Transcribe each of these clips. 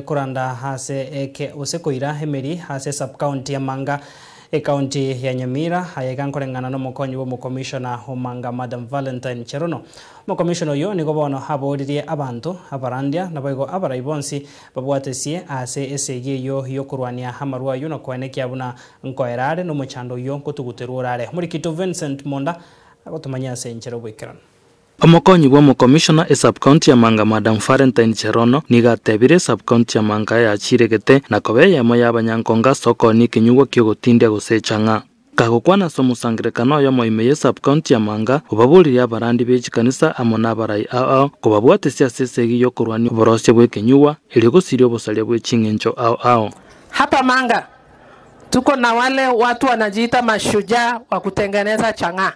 kuranda hase eke usekuira emeri hase sub-county ya Manga county ya Nyamira ayega nkorengana no mukonyi wo commissioner Omanga Madam Valentine Cherono. Commissioner yo nigo bono haboririe abantu abarandia naboigo abaraibonsi babwatesie ase esege yo kurwania hamarwa yo no kwaneki abuna nkoerare no muchando yo kutuguterurare muri Kito Vincent Monda agotumanya se nchero bwikran. Omokonyi wa commissioner e sub-county ya Manga Madam Valentine Cherono nigatebire sub-county ya Manga ya chiregete na kobe ya moya abanyankonga soko ni kinyugo kyogotindia gusechanga kagokwana somusangrekano ya moimeye sub-county ya Manga ubabuliri abarandi bechikanisa amona barai ao kubabwatesia sesegi yo kurwani borosye bwe kinyuwa iligo sirio bosalia bwe chingencho ao. Hapa Manga tuko na wale watu wanajiita mashujaa wa kutengeneza chang'aa.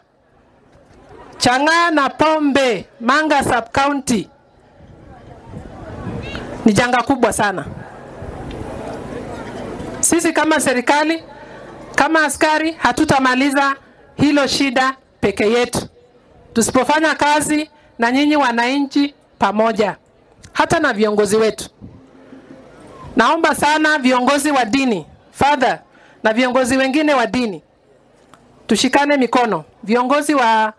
Chang'aa na pombe Manga sub-county ni janga kubwa sana. Sisi kama serikali, kama askari hatutamaliza hilo shida peke yetu tusipofanya kazi na nyinyi wananchi pamoja, hata na viongozi wetu. Naomba sana viongozi wa dini, father, na viongozi wengine wa dini tushikane mikono. Viongozi wa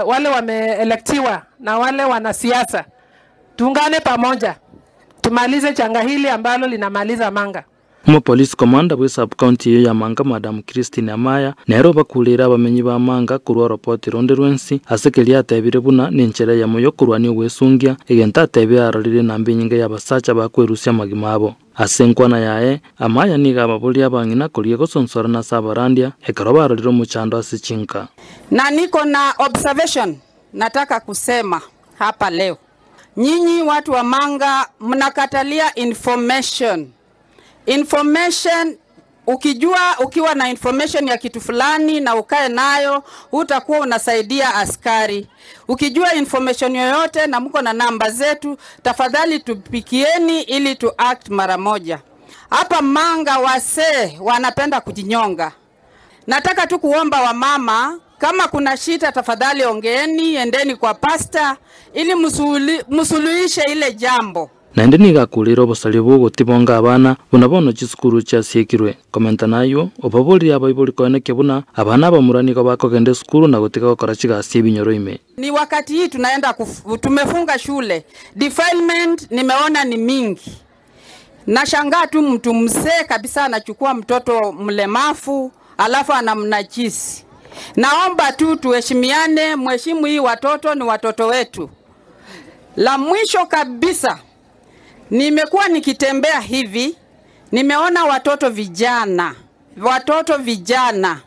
wale wameelektiwa na wale wanasiasa tuungane pamoja tumalize janga hili ambalo linamaliza Manga. Police commander we sub-county ya Manga Madam Christine Amaya nero bakulira bamenyi ba Manga kurwa report ronde rwensi asekelia atebire buna ninchera ya moyo kurwani wesungia egenta atebe ararire nambe nyinga ya basacha bakwerusia magimabo asenkwana yae Amaya niga babuli abangina kulie gosonsora na sabarandia ekaroba arariro muchando asichinka. Na niko na observation nataka kusema hapa leo. Nyinyi watu wa Manga mnakatalia information. Ukiwa na information ya kitu fulani na ukae nayo utakuwa unasaidia askari. Ukijua information yoyote na mko na namba zetu, tafadhali tupikieni ili tu act mara moja. Hapa Manga wase wanapenda kujinyonga. Nataka tu kuomba wamama, kama kuna shida tafadhali ongeeni, endeni kwa pastor ili musuluhishe ile jambo. Na ndeni gakulira obosali bwo gutibonga abana bunabono chisukuru cha siekirwe komenta nayo obabuli abayibuli koneke buna abana bamurani ko bakogende sukuru na gutika gukora chigasi ebinyoro ime. Ni wakati hii tunaenda tumefunga shule. Defilement nimeona ni mingi. Nashangaa tu mtu mzee kabisa anachukua mtoto mlemafu alafu anamnajisi. Naomba tu tuheshimiane, mheshimu hii watoto ni watoto wetu. La mwisho kabisa, nimekuwa nikitembea hivi, nimeona watoto vijana.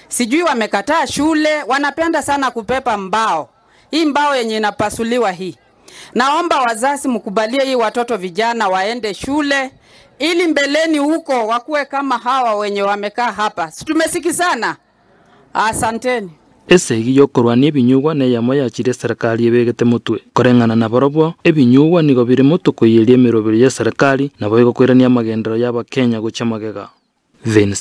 Sijui wamekataa shule, wanapenda sana kupepa mbao. Hii mbao yenye inapasuliwa hii. Naomba wazazi mkubalie hii watoto vijana waende shule ili mbeleni huko wakuwe kama hawa wenye wamekaa hapa. Tumesikizana. Asanteni. Esegi yo kurwani ebinyugwa ne yamo ya chire serikali ebegete mutwe korengana na borobwo ebinyugwa nigo biri mutuko yelie mirobiri ya serikali na boigo kwirania magendero y'Abakenya gucha magega. Vincent